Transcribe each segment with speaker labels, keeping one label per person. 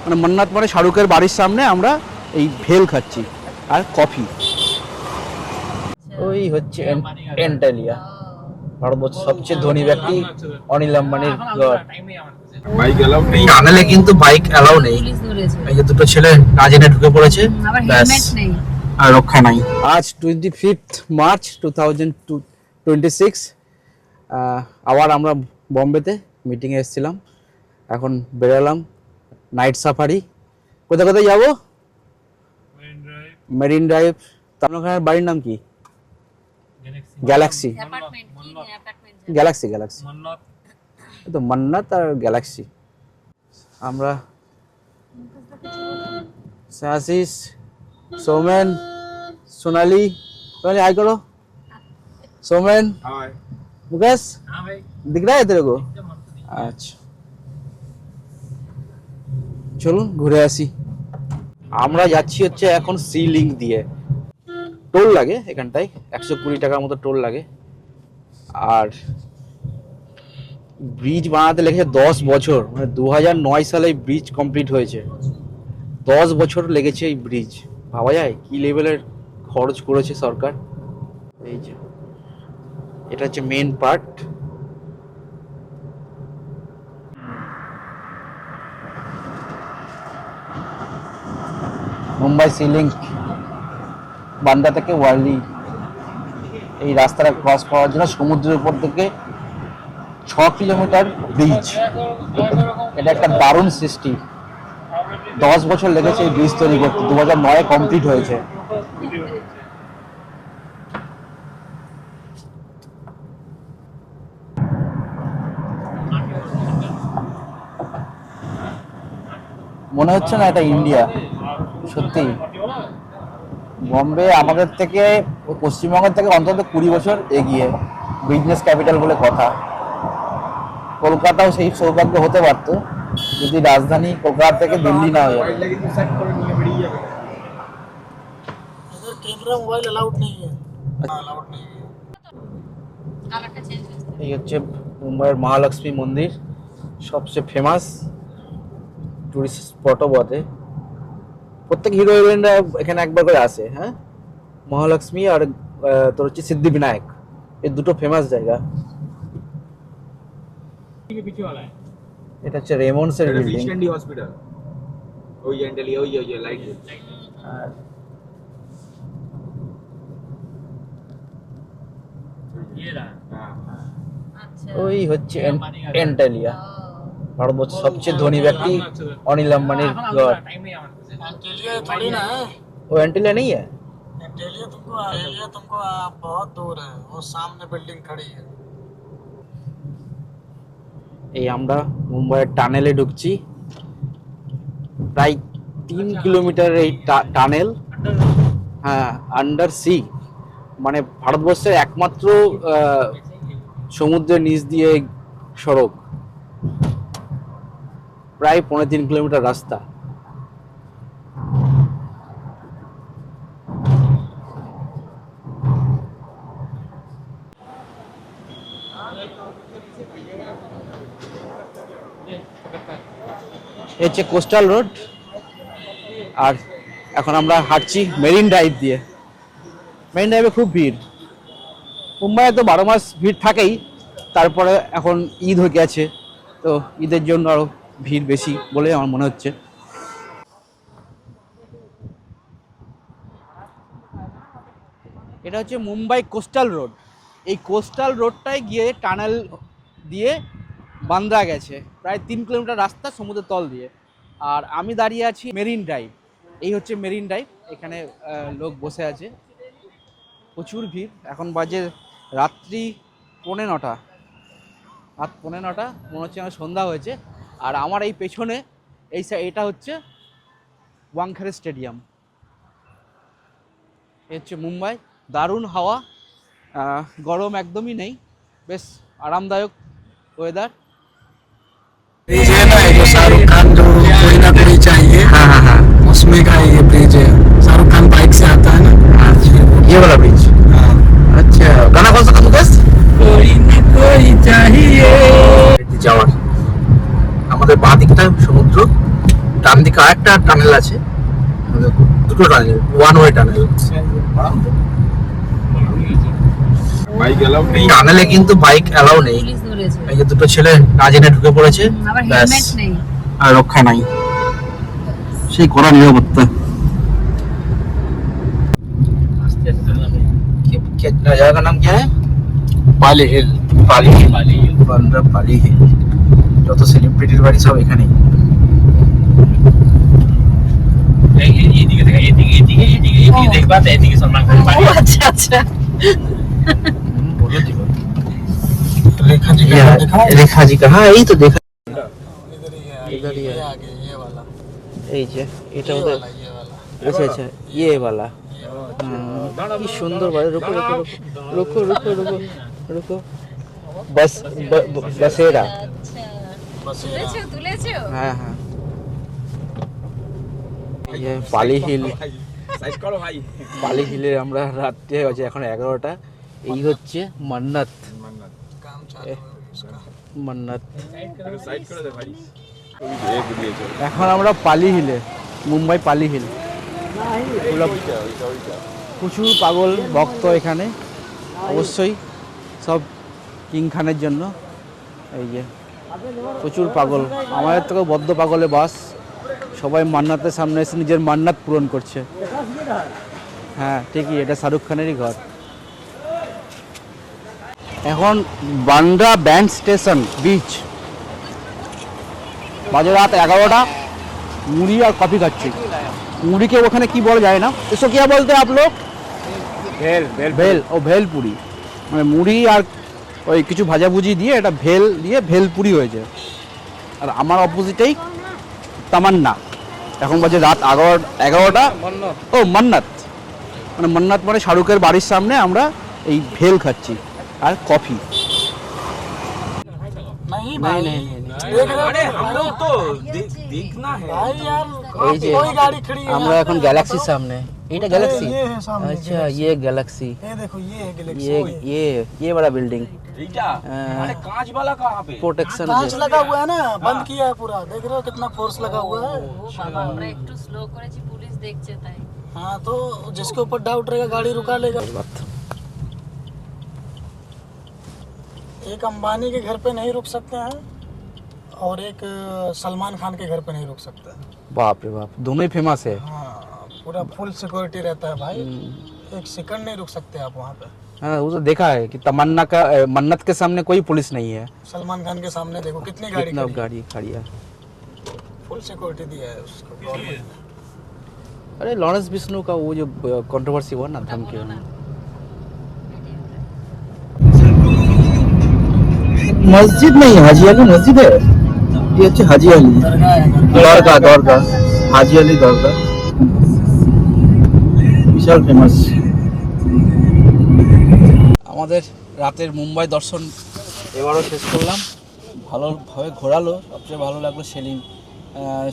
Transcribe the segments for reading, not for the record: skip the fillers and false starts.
Speaker 1: মানে মান্নাত মানে শাহরুখের বাড়ির সামনে আমরা এই ভেল খাচ্ছি আর কফি। ওই হচ্ছে এন্টালিয়া, ভারতবর্ষের সবচেয়ে ধনী ব্যক্তি অনিল আম্বানির ঘর। বাইক অ্যালাউ নেই, টানেলে কিন্তু বাইক অ্যালাউ নেই। এই যে দুটো ছেলে না জেনে ঢুকে পড়েছে, আর রক্ষা নাই। আজ 25 মার্চ 2026, আবার আমরা বম্বেতে মিটিংয়ে এসেছিলাম। এখন বেরোলাম নাইট সাফারি। কোথায় কোথায় যাবো? Marine drive. আপনার বাড়ির নাম কি? গ্যালাক্সি। গ্যালাক্সি গ্যালাক্সি তো মান্নাত আর গ্যালাক্সি। আমরা সাসিস, सोमेन, सोनाली, सोनाली हाय करो। सोमेन, मुकेश, दिख रहा है तेरे को? अच्छा, চলুন ঘুরে আসি। আমরা যাচ্ছি হচ্ছে এখন সি লিঙ্ক দিয়ে। টোল লাগে এখানটায়, 120 টাকার মতো টোল লাগে। আর ব্রিজ বানাতে লেগেছে 10 বছর, মানে 2009 সালে ব্রিজ কমপ্লিট হয়েছে। 10 বছর লেগেছে এই ব্রিজ। ভাবা যায় কি লেভেলের খরচ করেছে সরকার। এই যে এটা হচ্ছে main part. Mumbai sea link, Bandra থেকে ওয়ার্লি। এই রাস্তাটা ক্রস করার জন্য সমুদ্রের উপর থেকে 6 কিলোমিটার ব্রিজ। এটা একটা দারুণ সৃষ্টি। 10 বছর লেগেছে এই ব্রিজ তৈরি করতে, 2009-এ কমপ্লিট হয়েছে। মনে হচ্ছে না এটা ইন্ডিয়া। সত্যি বম্বে আমাদের থেকে, পশ্চিমবঙ্গের থেকে অন্তত 20 বছর এগিয়ে। বিজনেস ক্যাপিটাল বলে কথা। কলকাতাও সেই সৌভাগ্য হতে পারত যদি রাজধানী কলকাতা থেকে দিল্লি না হয়ে যায়। এই হচ্ছে মুম্বাইয়ের মহালক্ষ্মী মন্দির, সবচেয়ে ফেমাস টুরিস্ট স্পটও বটে। প্রত্যেক হিরো হিরোইনরা এখানে একবার করে আসে। হ্যাঁ, মহালক্ষ্মী আর তোর হচ্ছে সিদ্ধিবিনায়ক, এই দুটো ফেমাস জায়গা। এটা হচ্ছে রেমন্ডস এর বিল্ডিং। সিএনডি হসপিটাল, ওই এন্টালি, ওই লাইট। আর ওই হচ্ছে এন্টালিয়া, ভারতবর্ষের সবচেয়ে ধনী ব্যক্তি অনিল আম্বানির ঘর। वो एंटीलिया नहीं है? एंटीलिया तुमको बहुत दूर है, वो सामने बिल्डिंग खड़ी है। এই আমরা মুম্বাইয়ের টানেলে ঢুকছি। প্রায় 3 কিলোমিটার এই টানেল। হ্যাঁ, আন্ডার সি, মানে ভারতবর্ষের একমাত্র সমুদ্রের নিচ দিয়ে সড়ক। প্রায় 3.5 কিলোমিটার রাস্তা। হচ্ছে কোস্টাল রোড। আর এখন আমরা হাঁটছি মেরিন ড্রাইভ দিয়ে। মেরিন ড্রাইভে খুব ভিড়। মুম্বাইয়ে তো 12 মাস ভিড় থাকেই, তারপরে এখন ঈদ হয়ে গেছে, তো ঈদের জন্য আরও ভিড় বেশি বলে আমার মনে হচ্ছে। এটা হচ্ছে মুম্বাই কোস্টাল রোড। এই কোস্টাল রোডটায় গিয়ে টানেল দিয়ে বান্দ্রা গেছে, প্রায় 3 কিলোমিটার রাস্তা সমুদ্রের তল দিয়ে। আর আমি দাঁড়িয়ে আছি মেরিন ড্রাইভ। এই হচ্ছে মেরিন ড্রাইভ, এখানে লোক বসে আছে, প্রচুর ভিড়। এখন বাজে রাত্রি 9:45, রাত 9:45, মনে হচ্ছে আমার সন্ধ্যা হয়েছে। আর আমার এই পেছনে এটা হচ্ছে ওয়াংখেড়ে স্টেডিয়াম। এই হচ্ছে মুম্বাই। দারুণ হাওয়া, গরম একদমই নেই, বেশ আরামদায়ক ওয়েদার।
Speaker 2: ब्रिज है ना, जो शाहरुख खान जो कोई ना कोई चाहिए, हाँ हाँ हाँ, उसमें का ये ब्रिज है। शाहरुख खान बाइक से आता है ना,
Speaker 1: ये वाला ब्रिज। हाँ, अच्छा, गाना कौन सा था मुकेश? कोई ना कोई चाहिए। যাওয়ার আমাদের বাঁ দিকটা সমুদ্র, ডান দিকে আরেকটা টানেল আছে, দুটো tunnel, one way tunnel.
Speaker 3: Bike allow নেই
Speaker 1: টানেলে কিন্তু বাইক অ্যালাউ নেই।
Speaker 4: পুলিশ ধরেছে।
Speaker 1: এই যে দুটো ছেলে না জেনে ঢুকে পড়েছে,
Speaker 4: আবার
Speaker 1: ব্যাস,
Speaker 4: হেলমেট নেই।
Speaker 1: আর রক্ষা নাই, সেই কড়া নিরাপত্তা। जगह का नाम क्या है?
Speaker 2: पाली हिल
Speaker 1: पाली हिल। बांद्रा पाली हिल। যত সেলিব্রিটির বাড়ি সব এখানেই।
Speaker 4: ও আচ্ছা আচ্ছা।
Speaker 2: रेखा जी का
Speaker 1: ये
Speaker 2: देखा
Speaker 1: रेखा जी का, हाँ यही तो देखा।
Speaker 2: इधर ही है,
Speaker 1: इधर ही है।
Speaker 2: ये आगे ये वाला,
Speaker 1: এই যে এটা
Speaker 2: ये
Speaker 1: ওদের,
Speaker 2: वाला, ये वाला।
Speaker 1: আচ্ছা আচ্ছা ये वाला। কি সুন্দর বাড়ি। রুকো রুকো রুকো রুকো রুকো রুকো बस बसेरा।
Speaker 4: আচ্ছা তুলেছো?
Speaker 1: হ্যাঁ হ্যাঁ, ये পালি হিল।
Speaker 3: সাইড করো ভাই।
Speaker 1: পালি হিলে আমরা রাত্রে হচ্ছে এখন 11টা। এই হচ্ছে মান্নাত,
Speaker 2: काम चालू है उसका।
Speaker 1: মান্নাত।
Speaker 3: সাইড করে দে ভাই। এক দিয়েছে
Speaker 1: এখন আমরা পালি হিলে, মুম্বাই পালি হিল। প্রচুর পাগল ভক্ত এখানে, অবশ্যই সব কিং খানের জন্য। এই যে প্রচুর পাগল, আমাদের থেকে বদ্ধ পাগলে বাস। সবাই মান্নাতের সামনে এসে নিজের মান্নাত পূরণ করছে। হ্যাঁ ঠিকই, এটা শাহরুখ খানেরই ঘর। এখন বান্দ্রা ব্যান্ড স্টেশন বিচ, বাজে রাত 11টা। মুড়ি আর কফি খাচ্ছি। মুড়িকে ওখানে কি বলা যায় না, এসো কি বলতে আপ লোক?
Speaker 3: ভেল ভেল
Speaker 1: ভেল, ও ভেলপুরি, মানে মুড়ি আর ওই কিছু ভাজাভুজি দিয়ে এটা ভেল দিয়ে ভেলপুরি হয়েছে। আর আমার অপোজিটেই তামান্না। এখন বাজে রাত 11টা। ও মান্নাত, মানে মান্নাত মানে শাহরুখের বাড়ির সামনে আমরা এই ভেল খাচ্ছি আর কফি।
Speaker 2: नहीं
Speaker 1: नहीं
Speaker 2: भाई,
Speaker 1: नहीं नहीं,
Speaker 2: देख रहे हो
Speaker 3: अरे हम
Speaker 2: भाई?
Speaker 3: लोग तो देखना है
Speaker 2: भाई यार,
Speaker 1: এই যে
Speaker 2: कोई गाड़ी खड़ी है
Speaker 1: আমরা
Speaker 2: यहाँ
Speaker 1: এখন
Speaker 2: पे,
Speaker 1: গ্যালাক্সির
Speaker 2: बताओ।
Speaker 1: সামনে। এটা গ্যালাক্সি?
Speaker 2: ये है सामने
Speaker 1: अच्छा
Speaker 2: Galaxy।
Speaker 1: ये गैलेक्सी,
Speaker 2: ये देखो ये है गैलेक्सी।
Speaker 1: ये बड़ा बिल्डिंग
Speaker 3: এইটা
Speaker 1: हाँ।
Speaker 3: अरे कांच वाला कहाँ पे
Speaker 1: प्रोटेक्शन
Speaker 2: कांच लगा हुआ है ना, बंद किया है पूरा, देख रहे हो कितना फोर्स लगा हुआ है।
Speaker 4: ও বাবা, আমরা একটু স্লো করেছি, পুলিশ দেখছে তাই।
Speaker 2: हाँ तो जिसके ऊपर डाउट रहेगा गाड़ी रुका लेगा। एक अंबानी के घर पे नहीं रुक सकते हैं और एक सलमान खान के घर पे नहीं रुक सकते हैं।
Speaker 1: बाप रे बाप, दोनों ही फेमस है।
Speaker 2: हाँ पूरा फुल सिक्योरिटी रहता है भाई, एक सेकंड नहीं रुक सकते आप वहाँ पे।
Speaker 1: हाँ वो तो देखा है कि तमन्ना का मन्नत के सामने कोई पुलिस नहीं है।
Speaker 2: सलमान खान के सामने देखो कितनी गाड़ी
Speaker 1: कितना
Speaker 2: खड़ी है।
Speaker 1: गाड़ी खड़ी है।
Speaker 2: फुल सिक्योरिटी दिया है उसको गवर्नमेंट ने।
Speaker 1: अरे लॉरेंस बिश्नोई का वो जो कंट्रोवर्सी हुआ ना, धमकी
Speaker 4: বলো না।
Speaker 1: मस्जिद नहीं, हाजी अली मस्जिद है ये। अच्छा हाजी अली
Speaker 2: दरगाह है, दरगाह।
Speaker 1: दरगाह हाजी अली दरगाह, বিশাল ফেমাস। আমাদের রাতের মুম্বাই দর্শন এবারও শেষ করলাম, ভালোভাবে ঘোরালো। সবচেয়ে ভালো লাগলো সেলিম।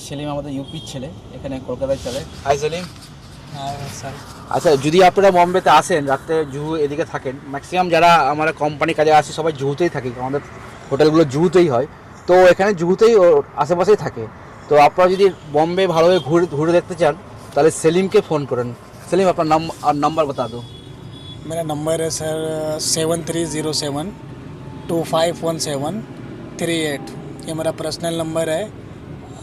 Speaker 1: সেলিম আমাদের ইউপির ছেলে, এখানে কলকাতায় চলে। হাই সেলিম।
Speaker 2: हाँ सर।
Speaker 1: আচ্ছা, যদি আপনারা বম্বেতে আসেন, রাত্রে জুহু এদিকে থাকেন, ম্যাক্সিমাম যারা আমরা কোম্পানি কাজে আসি সবাই জুহুতেই থাকি, আমাদের হোটেলগুলো জুহুতেই হয়। তো এখানে জুহুতেই আশেপাশেই থাকে। তো আপনারা যদি বম্বে ভালোভাবে ঘুরে দেখতে চান তাহলে সেলিমকে ফোন করেন। সেলিম আপনার নাম আর নাম্বার बता दो।
Speaker 2: मेरा नंबर है सर 7307251738। ये मेरा पर्सनल नंबर है।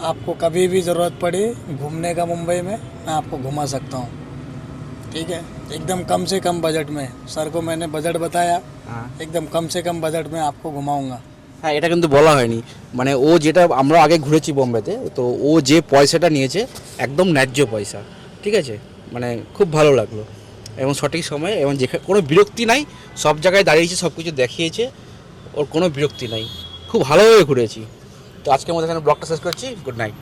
Speaker 2: आपको कभी भी ज़रूरत पड़ी घूमने का मुंबई में, मैं आपको घुमा सकता हूँ। ठीक है, एकदम कम से कम बजट में। सर को मैंने बजट बताया,
Speaker 1: हाँ
Speaker 2: एकदम कम से कम बजट में आपको घुमाऊंगा।
Speaker 1: হ্যাঁ, এটা কিন্তু বলা হয়নি, মানে ও যেটা আমরা আগে ঘুরেছি বোম্বেতে, তো ও যে পয়সাটা নিয়েছে একদম ন্যায্য পয়সা। ঠিক আছে, মানে খুব ভালো লাগলো এবং সঠিক সময়ে, এবং যেখানে কোনো বিরক্তি নাই, সব জায়গায় দাঁড়িয়েছে, সব কিছু দেখিয়েছে, ওর কোনো বিরক্তি নাই, খুব ভালোভাবে ঘুরেছি। তো আজকের মধ্যে এখানে ব্লগটা শেষ করছি। Good night.